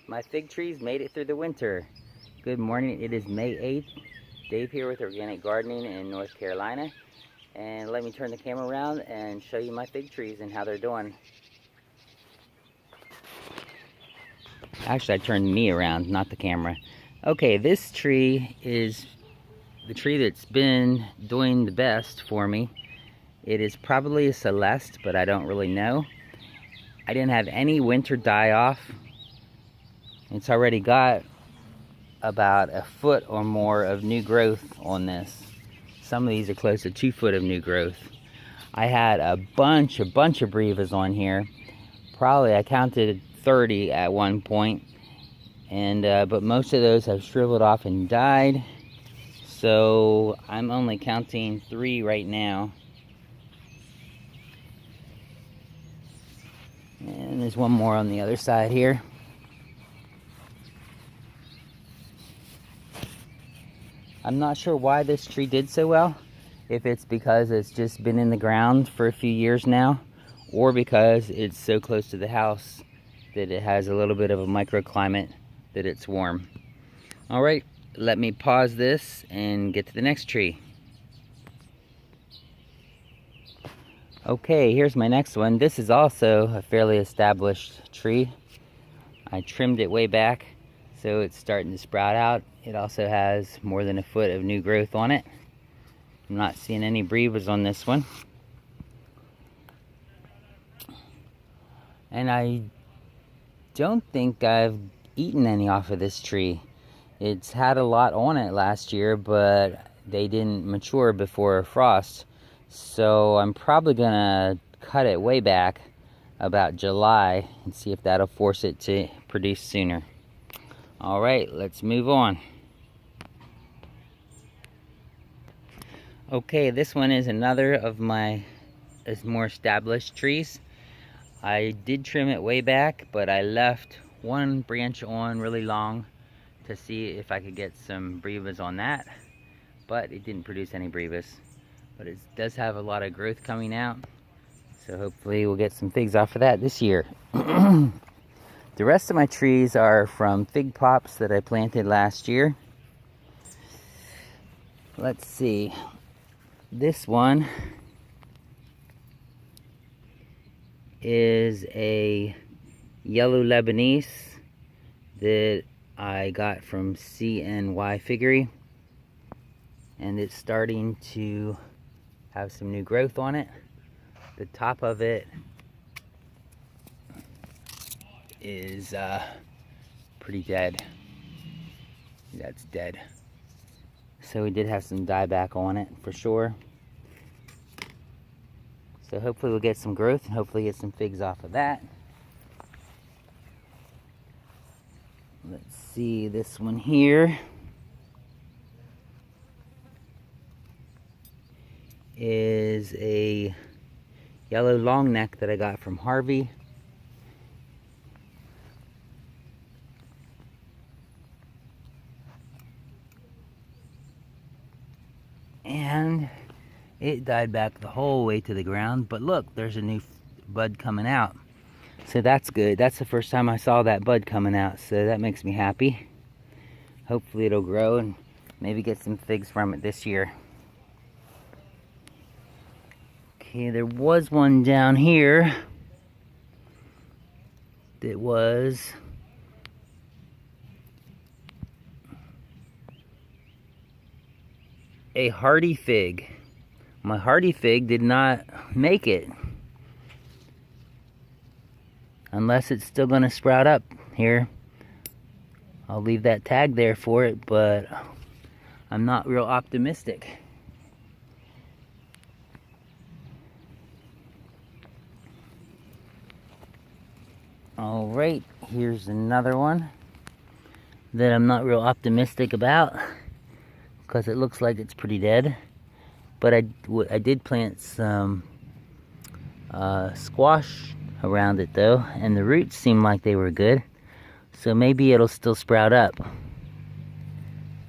My fig trees made it through the winter. Good morning, it is May 8th. Dave here with Organic Gardening in North Carolina. And let me turn the camera around and show you my fig trees and how they're doing. Actually, I turned me around, not the camera. Okay, this tree is the tree that's been doing the best for me. It is probably a Celeste, but I don't really know. I didn't have any winter die-off. It's already got about a foot or more of new growth on this. Some of these are close to 2 foot of new growth. I had a bunch of brevas on here. Probably I counted 30 at one point, and but most of those have shriveled off and died. So I'm only counting 3 right now. And there's one more on the other side here. I'm not sure why this tree did so well. If it's because it's just been in the ground for a few years now, or because it's so close to the house that it has a little bit of a microclimate that it's warm. All right, let me pause this and get to the next tree. Okay, here's my next one. This is also a fairly established tree. I trimmed it way back, so it's starting to sprout out. It also has more than a foot of new growth on it. I'm not seeing any brevas on this one. And I don't think I've eaten any off of this tree. It's had a lot on it last year, but they didn't mature before frost. So I'm probably gonna cut it way back about July and see if that'll force it to produce sooner. All right, let's move on. Okay, this one is another of my more established trees. I did trim it way back, but I left one branch on really long to see if I could get some brevas on that, but it didn't produce any brevas. But it does have a lot of growth coming out, so hopefully we'll get some figs off of that this year. The rest of my trees are from fig pops that I planted last year. Let's see. This one is a yellow Lebanese that I got from CNY Figgery, and it's starting to have some new growth on it. The top of it is pretty dead. That's dead. So we did have some dieback on it for sure. So hopefully we'll get some growth and hopefully get some figs off of that. Let's see, this one here is a yellow long neck that I got from Harvey. And it died back the whole way to the ground, but look, there's a new bud coming out. So that's good. That's the first time I saw that bud coming out, so that makes me happy. Hopefully it'll grow and maybe get some figs from it this year. Okay, there was one down here that was a hardy fig. My hardy fig did not make it. Unless it's still gonna sprout up here. I'll leave that tag there for it, but I'm not real optimistic. All right, here's another one that I'm not real optimistic about because it looks like it's pretty dead. But I did plant some squash around it though, and the roots seem like they were good. So maybe it'll still sprout up.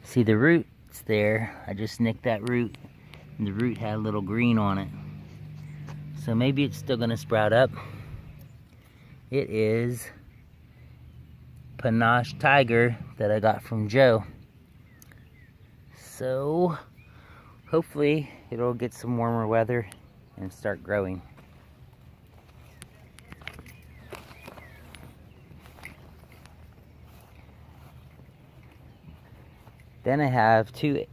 See the roots there? I just nicked that root, and the root had a little green on it. So maybe it's still gonna sprout up. It is Panache Tiger that I got from Joe. So hopefully it'll get some warmer weather and start growing. Then I have two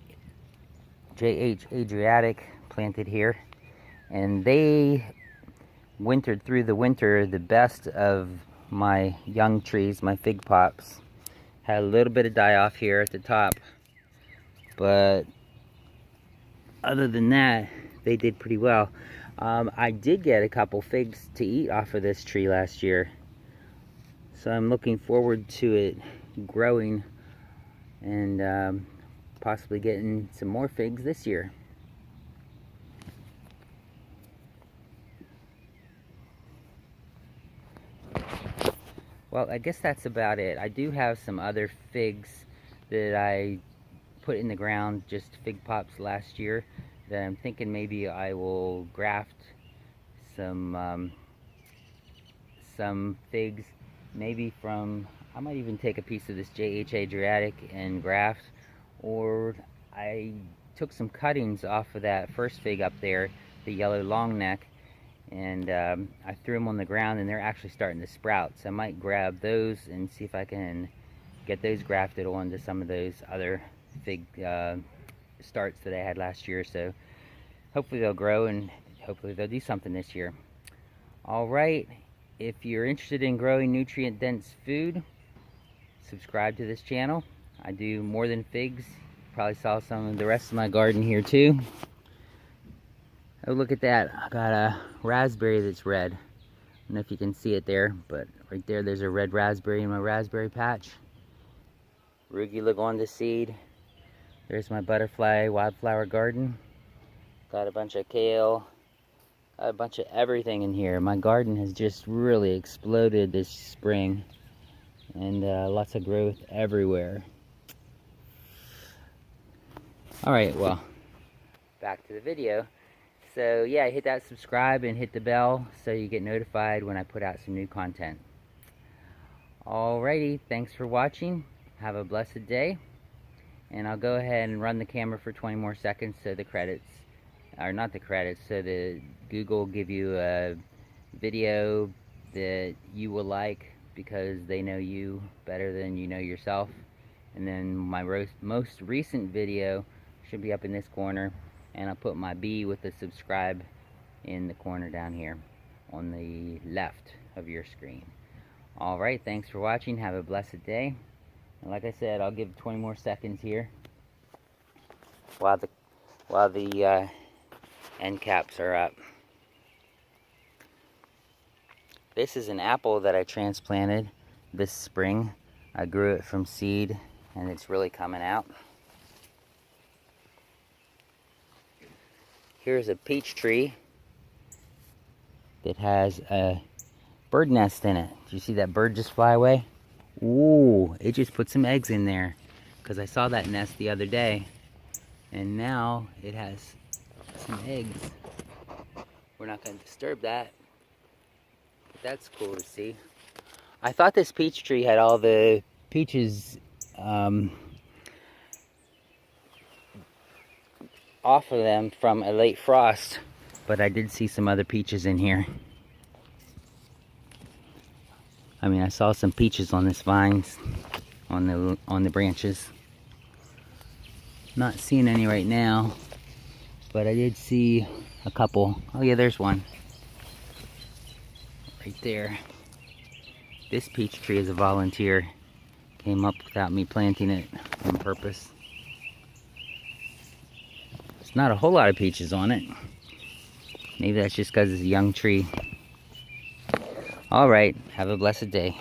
JH Adriatic planted here, and they wintered through the winter the best of my young trees, my fig pops. Had a little bit of die off here at the top, but other than that, they did pretty well. I did get a couple figs to eat off of this tree last year, so I'm looking forward to it growing and possibly getting some more figs this year. Well, I guess that's about it. I do have some other figs that I put in the ground, just fig pops last year, that I'm thinking maybe I will graft some figs, maybe from, I might even take a piece of this JH Adriatic and graft, or I took some cuttings off of that first fig up there, the yellow long neck, and I threw them on the ground, and they're actually starting to sprout. So I might grab those and see if I can get those grafted onto some of those other fig starts that I had last year. So hopefully they'll grow, and hopefully they'll do something this year. All right, if you're interested in growing nutrient-dense food, subscribe to this channel. I do more than figs. You probably saw some of the rest of my garden here too. Oh, look at that. I got a raspberry that's red. I don't know if you can see it there, but right there, there's a red raspberry in my raspberry patch. Arugula going to seed. There's my butterfly wildflower garden. Got a bunch of kale. Got a bunch of everything in here. My garden has just really exploded this spring. And lots of growth everywhere. Alright, well, back to the video. So yeah, hit that subscribe and hit the bell so you get notified when I put out some new content. Alrighty, thanks for watching. Have a blessed day. And I'll go ahead and run the camera for 20 more seconds so the credits, or not the credits, so the Google will give you a video that you will like because they know you better than you know yourself. And then my most recent video should be up in this corner. And I'll put my B with the subscribe in the corner down here on the left of your screen. Alright, thanks for watching. Have a blessed day. And like I said, I'll give 20 more seconds here while the end caps are up. This is an apple that I transplanted this spring. I grew it from seed and it's really coming out. Here's a peach tree that has a bird nest in it. Did you see that bird just fly away? Ooh, it just put some eggs in there because I saw that nest the other day, and now it has some eggs. We're not going to disturb that, but that's cool to see. I thought this peach tree had all the peaches off of them from a late frost, but I did see some other peaches in here. I mean, I saw some peaches on this vines, on the branches. Not seeing any right now, but I did see a couple. Oh yeah, there's one right there. This peach tree is a volunteer. Came up without me planting it on purpose. Not a whole lot of peaches on it. Maybe that's just because it's a young tree. Alright, have a blessed day.